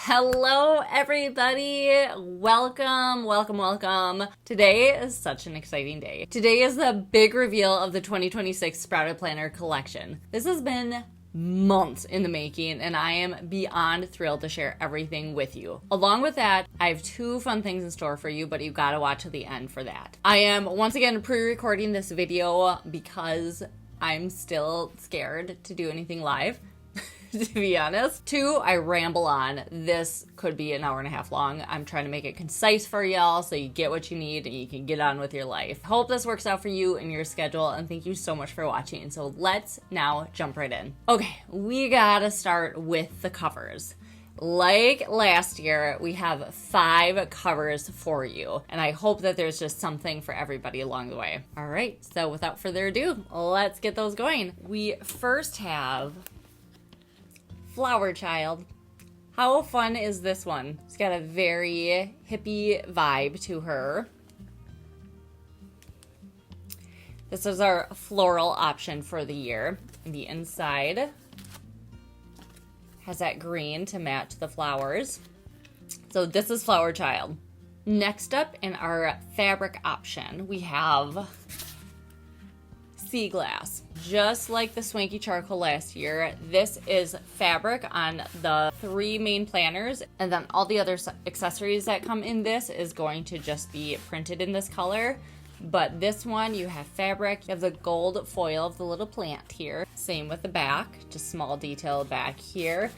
Hello everybody, welcome. Today is such an exciting day. Today is the big reveal of the 2026 Sprouted Planner collection. This has been months in the making and I am beyond thrilled to share everything with you. Along with that, I have two fun things in store for you, but you've got to watch to the end for that. I am once again pre-recording this video because I'm still scared to do anything live. To be honest. Two, I ramble on. This could be an hour and a half long. I'm trying to make it concise for y'all so you get what you need and you can get on with your life. Hope this works out for you and your schedule, and thank you so much for watching. So let's now jump right in. Okay, we gotta start with the covers. Like last year, we have 5 covers for you, and I hope that there's just something for everybody along the way. All right, so without further ado, let's get those going. We first have Flower Child. How fun is this one? It's got a very hippie vibe to her. This is our floral option for the year. The inside has that green to match the flowers. So this is Flower Child. Next up in our fabric option, we have Sea Glass. Just like the Swanky Charcoal last year, this is fabric on the 3 main planners, and then all the other accessories that come in this is going to just be printed in this color. But this one, you have fabric, you have the gold foil of the little plant here. Same with the back, just small detail back here.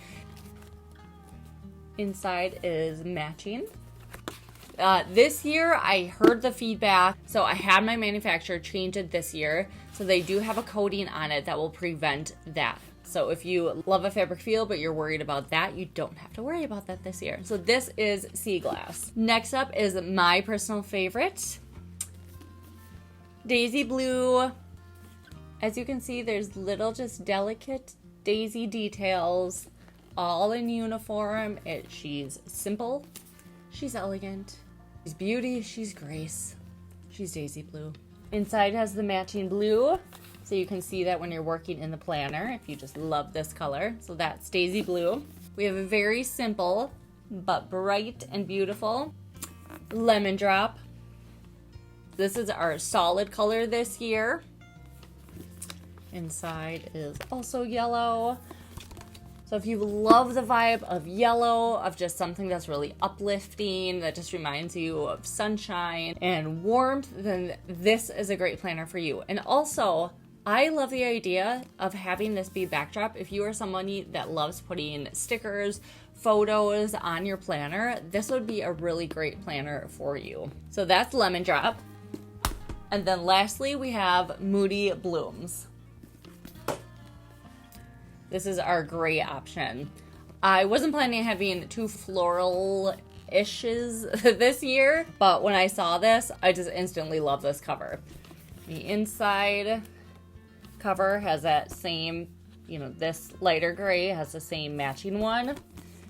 Inside is matching. This year, I heard the feedback, so I had my manufacturer change it this year. So they do have a coating on it that will prevent that. So if you love a fabric feel, but you're worried about that, you don't have to worry about that this year. So this is Sea Glass. Next up is my personal favorite, Daisy Blue. As you can see, there's little just delicate daisy details, all in uniform. She's simple, she's elegant, she's beauty, she's grace, she's Daisy Blue. Inside has the matching blue, so you can see that when you're working in the planner, if you just love this color. So that's Daisy Blue. We have a very simple, but bright and beautiful Lemon Drop. This is our solid color this year. Inside is also yellow. So if you love the vibe of yellow, of just something that's really uplifting, that just reminds you of sunshine and warmth, then this is a great planner for you. And also, I love the idea of having this be backdrop. If you are somebody that loves putting stickers, photos on your planner, this would be a really great planner for you. So that's Lemon Drop. And then lastly, we have Moody Blooms. This is our gray option. I wasn't planning on having 2 floral-ishes this year, but when I saw this, I just instantly love this cover. The inside cover has that same, this lighter gray has the same matching one.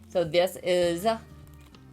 So this is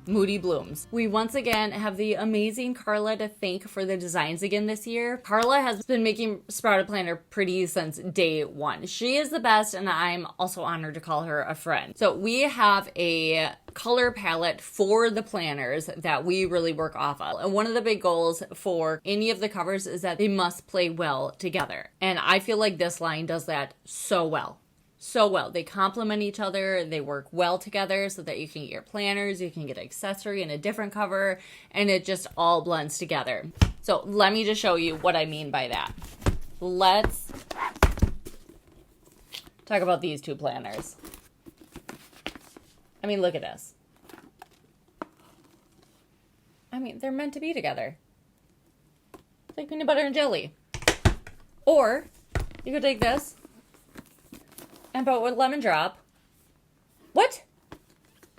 Moody Blooms. We once again have the amazing Carla to thank for the designs again this year. Carla has been making Sprouted Planner pretty since day one. She is the best, and I'm also honored to call her a friend. So we have a color palette for the planners that we really work off of. And one of the big goals for any of the covers is that they must play well together. And I feel like this line does that so well. So well. They complement each other, they work well together so that you can get your planners, you can get an accessory and a different cover, and it just all blends together. So let me just show you what I mean by that. Let's talk about these 2 planners. I mean, look at this. I mean, they're meant to be together. It's like peanut butter and jelly. Or you could take this and put with Lemon Drop. What?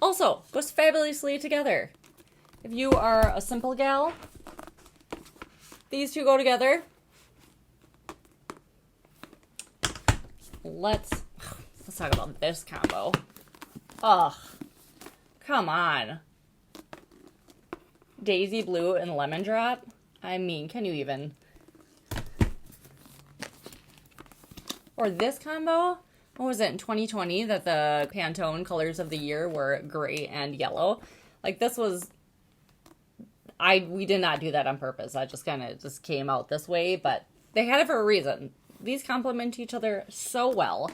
Also, goes fabulously together. If you are a simple gal, these 2 go together. Let's talk about this combo. Ugh, come on. Daisy Blue and Lemon Drop. I mean, can you even? Or this combo what was it, in 2020 that the Pantone colors of the year were gray and yellow. Like this was, we did not do that on purpose. That just kind of just came out this way, but they had it for a reason. These complement each other so well.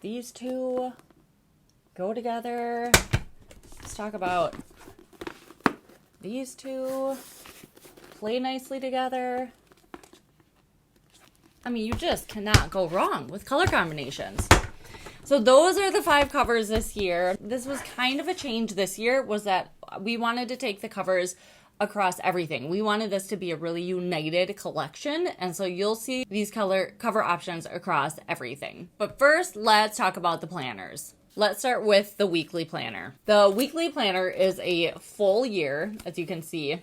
These two go together. Let's talk about these two. Play nicely together. I mean, you just cannot go wrong with color combinations. So those are the 5 covers this year. This was kind of a change this year, was that we wanted to take the covers across everything. We wanted this to be a really united collection, and so you'll see these cover options across everything. But first, let's talk about the planners. Let's start with the weekly planner. The weekly planner is a full year, as you can see,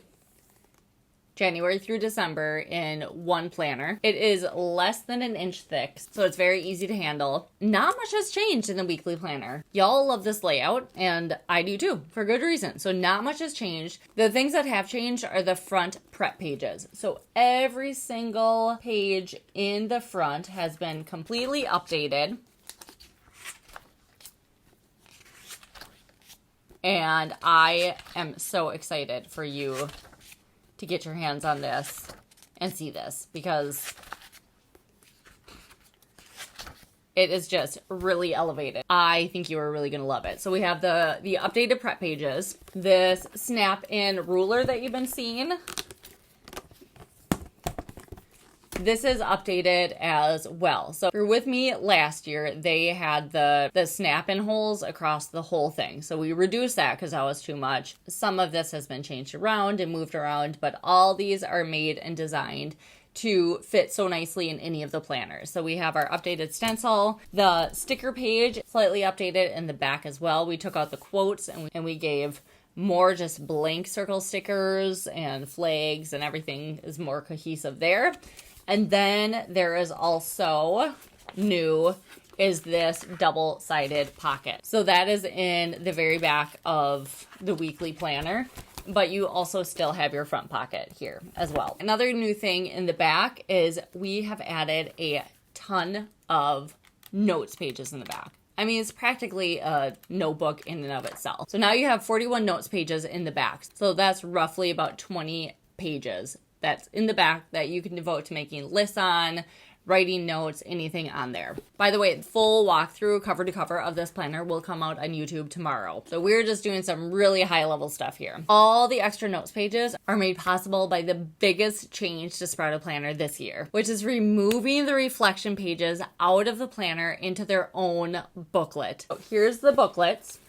January through December in one planner. It is less than an inch thick, so it's very easy to handle. Not much has changed in the weekly planner. Y'all love this layout, and I do too, for good reason. So not much has changed. The things that have changed are the front prep pages. So every single page in the front has been completely updated. And I am so excited for you to get your hands on this and see this, because it is just really elevated. I think you are really going to love it. So we have the updated prep pages, this snap-in ruler that you've been seeing. This is updated as well. So if you're with me last year, they had the snap-in holes across the whole thing. So we reduced that because that was too much. Some of this has been changed around and moved around, but all these are made and designed to fit so nicely in any of the planners. So we have our updated stencil, the sticker page, slightly updated in the back as well. We took out the quotes and we gave more just blank circle stickers and flags, and everything is more cohesive there. And then there is also new is this double-sided pocket. So that is in the very back of the weekly planner, but you also still have your front pocket here as well. Another new thing in the back is we have added a ton of notes pages in the back. I mean, it's practically a notebook in and of itself. So now you have 41 notes pages in the back. So that's roughly about 20 pages that's in the back that you can devote to making lists on, writing notes, anything on there. By the way, the full walkthrough cover to cover of this planner will come out on YouTube tomorrow. So we're just doing some really high level stuff here. All the extra notes pages are made possible by the biggest change to Sprouted Planner this year, which is removing the reflection pages out of the planner into their own booklet. So here's the booklets.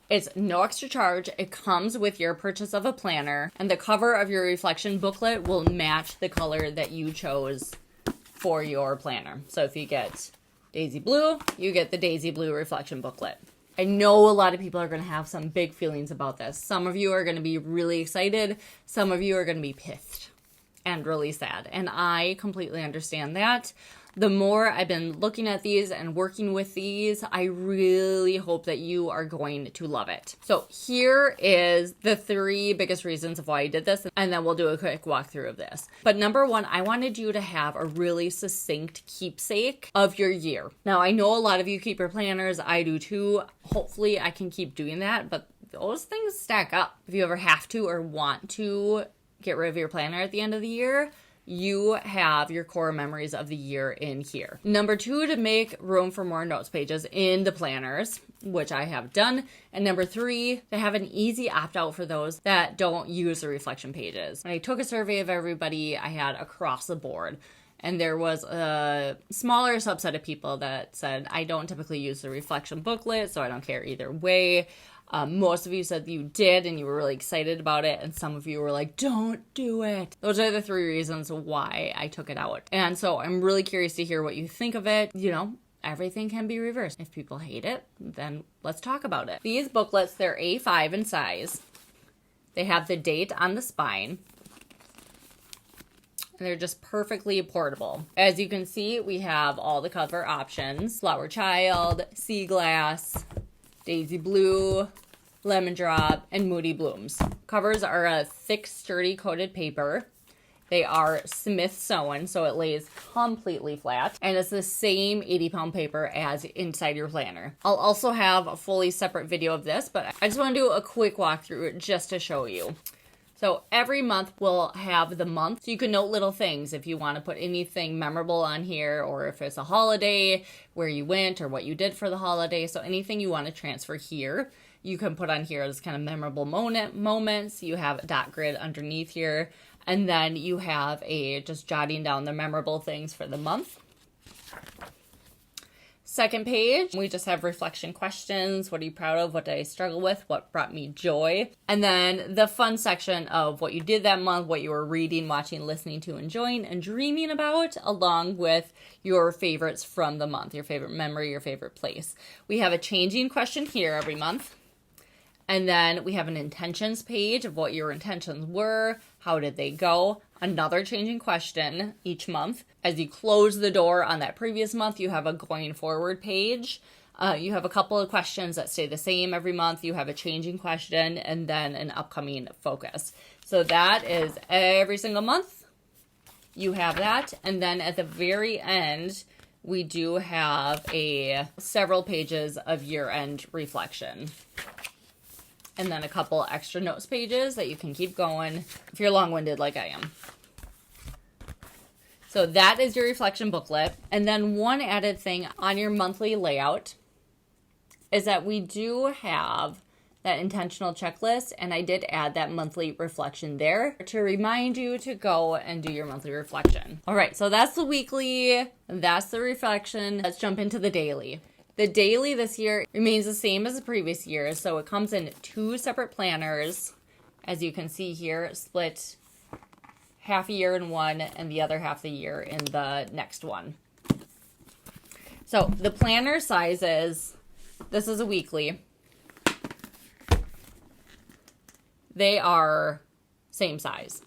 It's no extra charge. It comes with your purchase of a planner, and the cover of your reflection booklet will match the color that you chose for your planner. So if you get Daisy Blue, you get the Daisy Blue reflection booklet. I know a lot of people are going to have some big feelings about this. Some of you are going to be really excited. Some of you are going to be pissed and really sad. And I completely understand that. The more I've been looking at these and working with these, I really hope that you are going to love it. So here is the 3 biggest reasons of why I did this, and then we'll do a quick walkthrough of this. But number 1, I wanted you to have a really succinct keepsake of your year. Now, I know a lot of you keep your planners. I do too. Hopefully I can keep doing that, but those things stack up. If you ever have to or want to get rid of your planner at the end of the year, you have your core memories of the year in here. Number 2, to make room for more notes pages in the planners, which I have done. And number 3, to have an easy opt-out for those that don't use the reflection pages. When I took a survey of everybody, I had across the board, and there was a smaller subset of people that said, I don't typically use the reflection booklet, so I don't care either way. Most of you said you did and you were really excited about it, and some of you were like, don't do it. Those are the 3 reasons why I took it out. And so I'm really curious to hear what you think of it. You know, everything can be reversed. If people hate it, then let's talk about it. These booklets, they're A5 in size. They have the date on the spine. They're just perfectly portable. As you can see, we have all the cover options: Flower Child, Sea Glass, Daisy Blue, Lemon Drop, and Moody Blooms. Covers are a thick, sturdy coated paper. They are Smith sewn, so it lays completely flat. And it's the same 80-pound paper as inside your planner. I'll also have a fully separate video of this, but I just want to do a quick walkthrough just to show you. So every month we'll have the month. So you can note little things if you want to put anything memorable on here, or if it's a holiday, where you went or what you did for the holiday. So anything you want to transfer here, you can put on here as kind of memorable moments. You have a dot grid underneath here. And then you have just jotting down the memorable things for the month. Second page, we just have reflection questions. What are you proud of? What did I struggle with? What brought me joy? And then the fun section of what you did that month, what you were reading, watching, listening to, enjoying, and dreaming about, along with your favorites from the month, your favorite memory, your favorite place. We have a changing question here every month. And then we have an intentions page of what your intentions were. How did they go? Another changing question each month. As you close the door on that previous month, you have a going forward page. You have a couple of questions that stay the same every month. You have a changing question and then an upcoming focus. So that is every single month. You have that. And then at the very end, we do have several pages of year-end reflection. And then a couple extra notes pages that you can keep going if you're long-winded like I am. So that is your reflection booklet. And then one added thing on your monthly layout is that we do have that intentional checklist, and I did add that monthly reflection there to remind you to go and do your monthly reflection. All right, so that's the weekly, that's the reflection. Let's jump into the daily. The daily this year remains the same as the previous year, so it comes in 2 separate planners, as you can see here, split half a year in one and the other half of the year in the next one. So the planner sizes, this is a weekly, they are same size.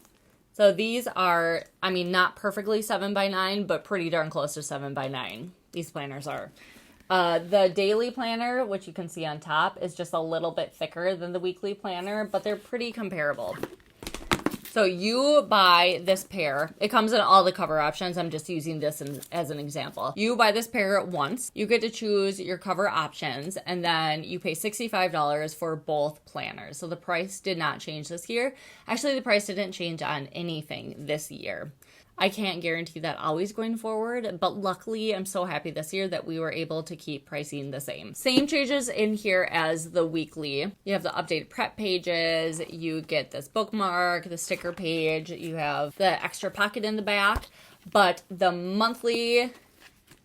So these are, I mean, not perfectly 7x9, but pretty darn close to 7x9. These planners are. The daily planner, which you can see on top, is just a little bit thicker than the weekly planner, but they're pretty comparable. So you buy this pair. It comes in all the cover options. I'm just using this as an example. You buy this pair once. You get to choose your cover options, and then you pay $65 for both planners. So the price did not change this year. Actually, the price didn't change on anything this year. I can't guarantee that always going forward, but luckily I'm so happy this year that we were able to keep pricing the same. Same changes in here as the weekly. You have the updated prep pages, you get this bookmark, the sticker page, you have the extra pocket in the back, but the monthly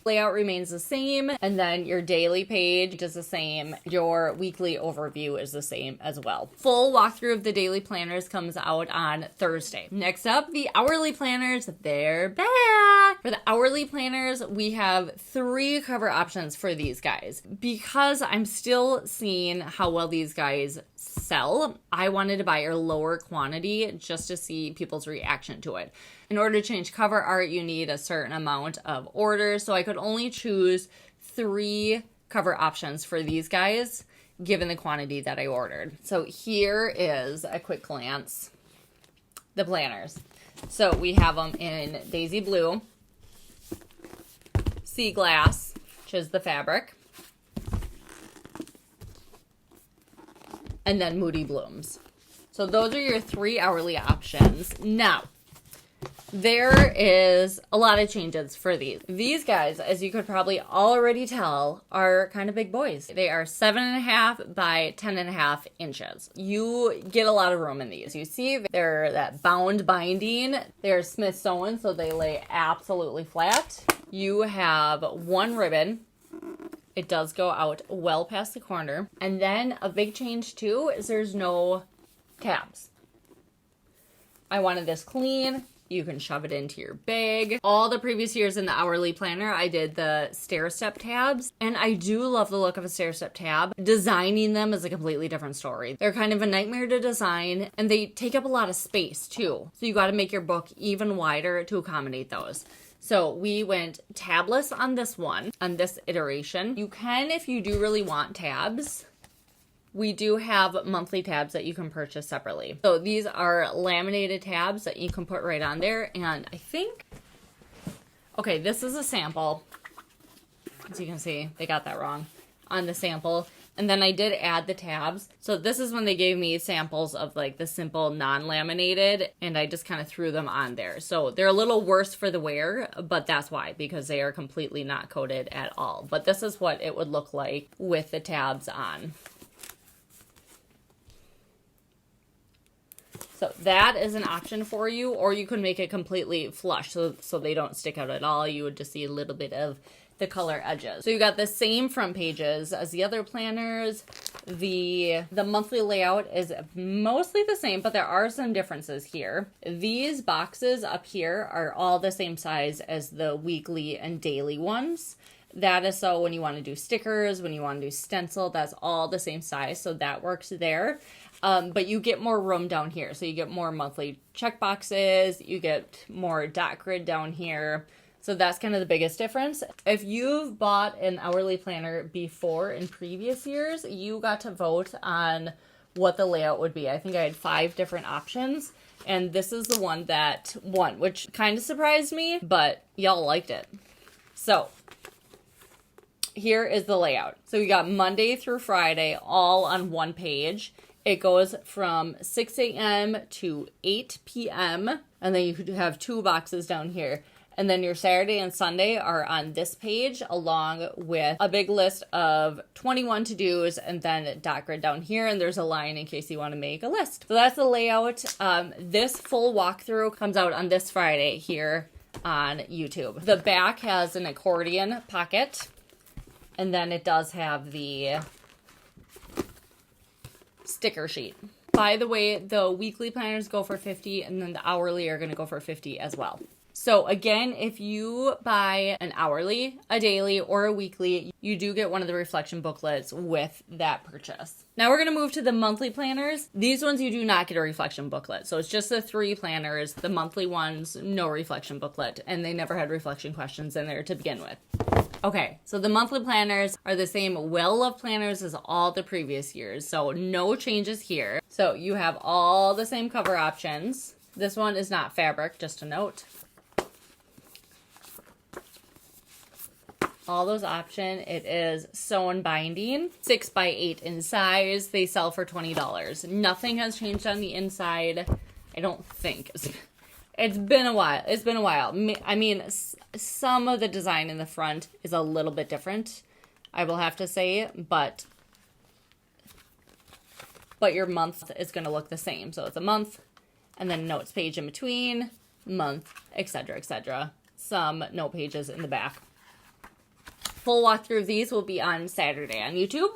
layout remains the same, and then your daily page is the same. Your weekly overview is the same as well. Full walkthrough of the daily planners comes out on Thursday. Next up, the hourly planners, they're back. For the hourly planners, we have 3 cover options for these guys. Because I'm still seeing how well these guys sell, I wanted to buy a lower quantity just to see people's reaction to it. In order to change cover art, you need a certain amount of orders, so I could only choose 3 cover options for these guys, given the quantity that I ordered. So here is a quick glance, the planners. So we have them in Daisy Blue, Sea Glass, which is the fabric, and then Moody Blooms. So those are your 3 hourly options. Now, there is a lot of changes for these. These guys, as you could probably already tell, are kind of big boys. They are 7.5 by 10.5 inches. You get a lot of room in these. You see they're that bound binding. They're Smith sewn, so they lay absolutely flat. You have 1 ribbon. It does go out well past the corner. And then a big change too is there's no tabs. I wanted this clean. You can shove it into your bag. All the previous years in the hourly planner, I did the stair-step tabs, and I do love the look of a stair-step tab. Designing them is a completely different story. They're kind of a nightmare to design, and they take up a lot of space too. So you got to make your book even wider to accommodate those. So we went tabless on this one, on this iteration. You can, if you do really want tabs, we do have monthly tabs that you can purchase separately. So these are laminated tabs that you can put right on there. And I think, okay, this is a sample. As you can see, they got that wrong on the sample. And then I did add the tabs. So this is when they gave me samples of like the simple non-laminated, and I just kind of threw them on there. So they're a little worse for the wear, but that's why, because they are completely not coated at all. But this is what it would look like with the tabs on. So that is an option for you, or you can make it completely flush so they don't stick out at all. You would just see a little bit of the color edges. So you got the same front pages as the other planners. The monthly layout is mostly the same, but there are some differences here. These boxes up here are all the same size as the weekly and daily ones. That is so when you want to do stickers, when you want to do stencil, that's all the same size, so that works there. But you get more room down here. So you get more monthly check boxes, you get more dot grid down here. So that's kind of the biggest difference. If you've bought an hourly planner before in previous years, you got to vote on what the layout would be. I think I had 5 different options, and this is the one that won, which kind of surprised me, but y'all liked it. So here is the layout. So we got Monday through Friday all on one page. It goes from 6 a.m. to 8 p.m. and then you could have 2 boxes down here. And then your Saturday and Sunday are on this page, along with a big list of 21 to-dos and then dot grid down here. And there's a line in case you want to make a list. So that's the layout. This full walkthrough comes out on this Friday here on YouTube. The back has an accordion pocket. And then it does have the sticker sheet. By the way, the weekly planners go for $50, and then the hourly are going to go for $50 as well. So again, if you buy an hourly, a daily, or a weekly, you do get one of the reflection booklets with that purchase. Now we're going to move to the monthly planners. These ones you do not get a reflection booklet. So it's just the 3 planners. The monthly ones, no reflection booklet, and they never had reflection questions in there to begin with. Okay, so the monthly planners are the same well-loved planners as all the previous years. So no changes here. So you have all the same cover options. This one is not fabric, just a note. All those options. It is sewn binding, 6 by 8 in size. They sell for $20. Nothing has changed on the inside, I don't think. It's been a while. It's been a while. I mean, some of the design in the front is a little bit different, I will have to say, but your month is going to look the same. So it's a month, and then notes page in between, month, etc., etc. Some note pages in the back. Full walkthrough of these will be on Saturday on YouTube.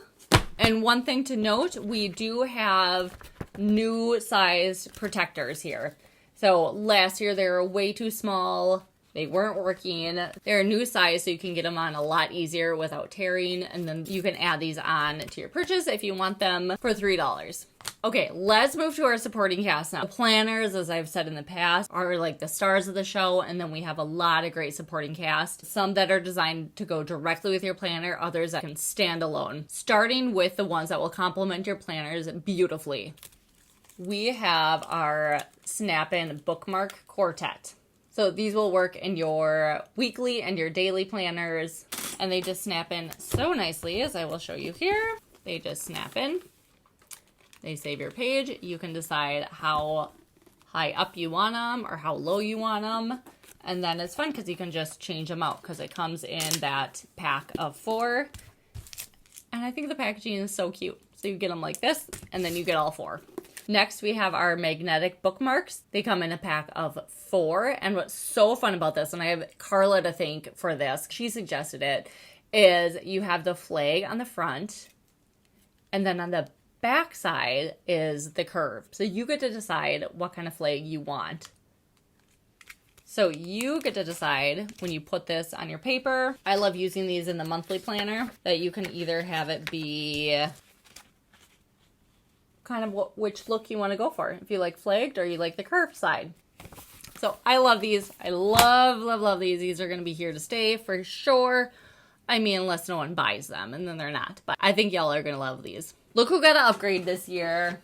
And one thing to note, we do have new size protectors here. So last year they were way too small. They weren't working. They're a new size, so you can get them on a lot easier without tearing. And then you can add these on to your purchase if you want them for $3. Okay, let's move to our supporting cast now. The planners, as I've said in the past, are like the stars of the show, and then we have a lot of great supporting cast. Some that are designed to go directly with your planner, others that can stand alone. Starting with the ones that will complement your planners beautifully. We have our Snap-in Bookmark Quartet. So these will work in your weekly and your daily planners, and they just snap in so nicely, as I will show you here. They just snap in. They save your page. You can decide how high up you want them or how low you want them. And then it's fun because you can just change them out because it comes in that pack of 4. And I think the packaging is so cute. So you get them like this, and then you get all 4. Next, we have our magnetic bookmarks. They come in a pack of 4. And what's so fun about this, and I have Carla to thank for this, she suggested it, is you have the flag on the front, and then on the back side is the curve. So you get to decide what kind of flag you want. So you get to decide when you put this on your paper. I love using these in the monthly planner, that you can either have it be kind of which look you want to go for. If you like flagged or you like the curved side. So I love these. I love, love, love these. These are going to be here to stay for sure. I mean, unless no one buys them, and then they're not. But I think y'all are going to love these. Look who got an upgrade this year.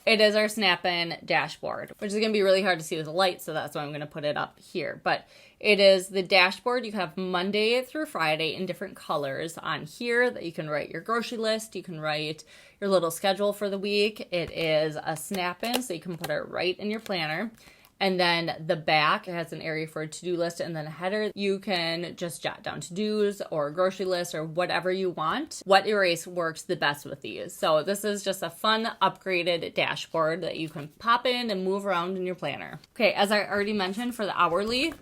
It is our Snap-in dashboard, which is going to be really hard to see with the light, so that's why I'm going to put it up here. But it is the dashboard. You have Monday through Friday in different colors on here that you can write your grocery list. You can write your little schedule for the week. It is a Snap-in, so you can put it right in your planner. And then the back has an area for a to-do list, and then a header. You can just jot down to-dos or grocery lists or whatever you want. What erase works the best with these. So this is just a fun upgraded dashboard that you can pop in and move around in your planner. Okay, as I already mentioned, for the hourly,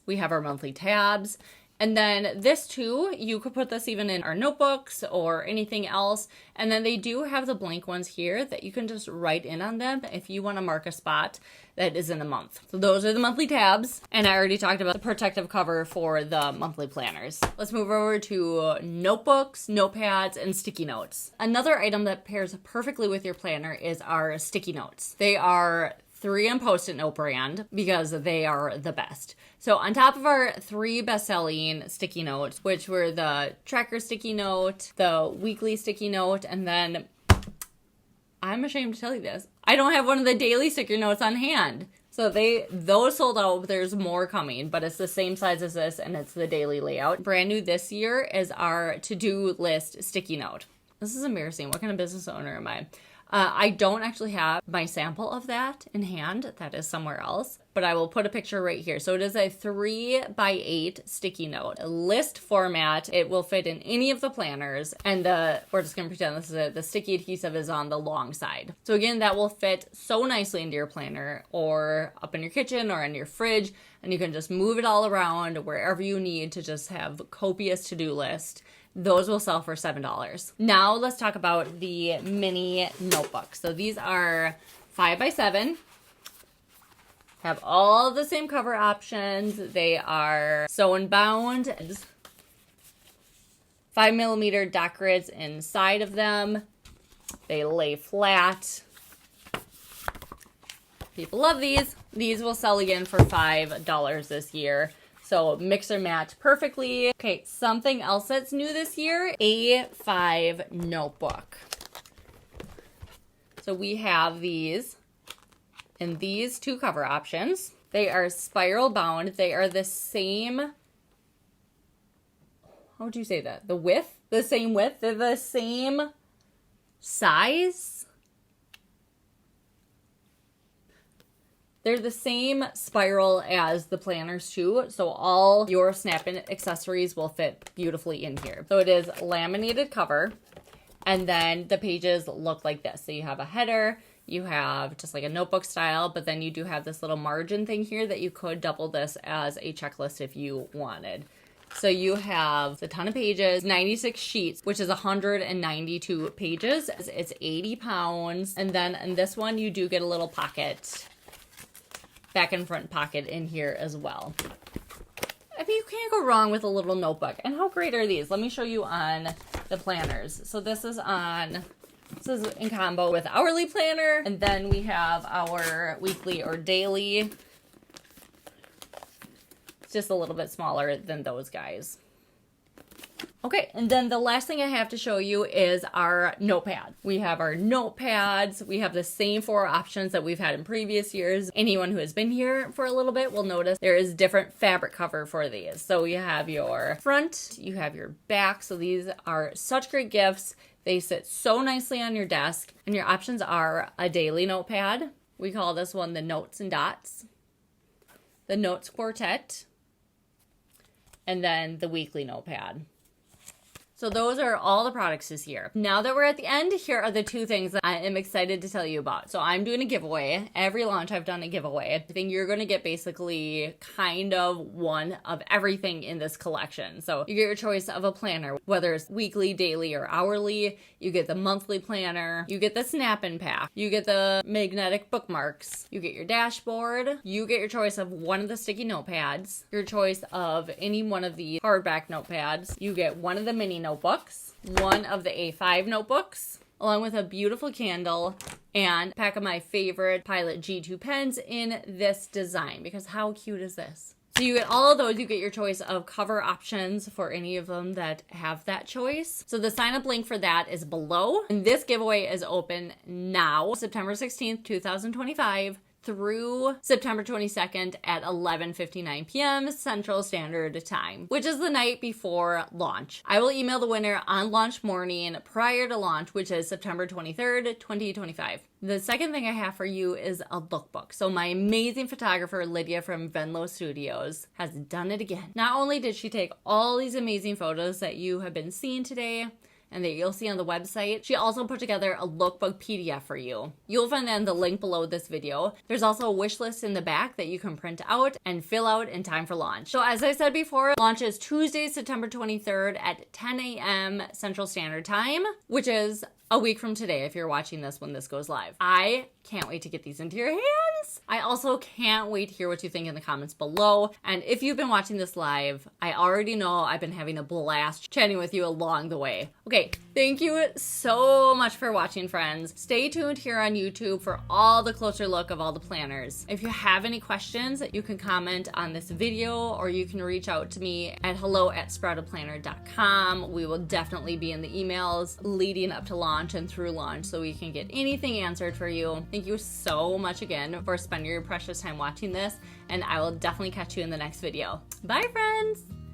we have our monthly tabs. And then this too, you could put this even in our notebooks or anything else. And then they do have the blank ones here that you can just write in on them if you want to mark a spot that is in a month. So those are the monthly tabs. And I already talked about the protective cover for the monthly planners. Let's move over to notebooks, notepads, and sticky notes. Another item that pairs perfectly with your planner is our sticky notes. They are 3M Post-it note brand because they are the best. So on top of our 3 best-selling sticky notes, which were the tracker sticky note, the weekly sticky note, and then I'm ashamed to tell you this, I don't have one of the daily sticky notes on hand. So those sold out, but there's more coming, but it's the same size as this and it's the daily layout. Brand new this year is our to-do list sticky note. This is embarrassing. What kind of business owner am I? I don't actually have my sample of that in hand. That is somewhere else, but I will put a picture right here. So it is a 3x8 sticky note, a list format. It will fit in any of the planners, and we're just gonna pretend this is the sticky adhesive is on the long side. So again, that will fit so nicely into your planner or up in your kitchen or in your fridge, and you can just move it all around wherever you need to just have copious to-do list. Those will sell for $7. Now let's talk about the mini notebooks. So these are 5x7, have all the same cover options. They are sew and bound, 5mm dot grids inside of them. They lay flat. People love these. These will sell again for $5 this year. So mix or match perfectly. Okay, something else that's new this year, A5 notebook. So we have these in these 2 cover options. They are spiral bound. They are the same, how would you say that? The width? The same width? They're the same size? They're the same spiral as the planners too, so all your Snap-in accessories will fit beautifully in here. So it is laminated cover, and then the pages look like this. So you have a header, you have just like a notebook style, but then you do have this little margin thing here that you could double this as a checklist if you wanted. So you have a ton of pages, 96 sheets, which is 192 pages. It's 80 pounds. And then in this one, you do get a little pocket, back and front pocket in here as well. I mean, you can't go wrong with a little notebook. And how great are these? Let me show you on the planners. So this is in combo with hourly planner, and then we have our weekly or daily. It's just a little bit smaller than those guys. Okay, and then the last thing I have to show you is our notepad. We have our notepads. We have the same 4 options that we've had in previous years. Anyone who has been here for a little bit will notice there is different fabric cover for these. So you have your front, you have your back. So these are such great gifts. They sit so nicely on your desk, and your options are a daily notepad. We call this one the Notes and Dots, the Notes Quartet, and then the weekly notepad. So those are all the products this year. Now that we're at the end, here are the 2 things that I am excited to tell you about. So I'm doing a giveaway. Every launch I've done a giveaway. I think you're going to get basically kind of one of everything in this collection. So you get your choice of a planner, whether it's weekly, daily, or hourly. You get the monthly planner. You get the Snap-in pack. You get the magnetic bookmarks. You get your dashboard. You get your choice of one of the sticky notepads. Your choice of any one of the hardback notepads. You get one of the mini notebooks, one of the A5 notebooks, along with a beautiful candle and a pack of my favorite Pilot G2 pens in this design, because how cute is this? So you get all of those. You get your choice of cover options for any of them that have that choice. So the sign up link for that is below. And this giveaway is open now, September 16th, 2025. Through September 22nd at 11:59 p.m. Central Standard Time, which is the night before launch. I will email the winner on launch morning prior to launch, which is September 23rd, 2025. The second thing I have for you is a lookbook. So my amazing photographer, Lydia from Venlo Studios, has done it again. Not only did she take all these amazing photos that you have been seeing today, and that you'll see on the website, she also put together a lookbook PDF for you. You'll find that in the link below this video. There's also a wish list in the back that you can print out and fill out in time for launch. So as I said before, launch is Tuesday, September 23rd at 10 a.m. Central Standard Time, which is a week from today if you're watching this when this goes live. I can't wait to get these into your hands. I also can't wait to hear what you think in the comments below. And if you've been watching this live, I already know I've been having a blast chatting with you along the way. Okay, thank you so much for watching, friends. Stay tuned here on YouTube for all the closer look of all the planners. If you have any questions, you can comment on this video or you can reach out to me at hello@sproutedplanner.com. We will definitely be in the emails leading up to launch and through launch so we can get anything answered for you. Thank you so much again for spending your precious time watching this, and I will definitely catch you in the next video. Bye, friends!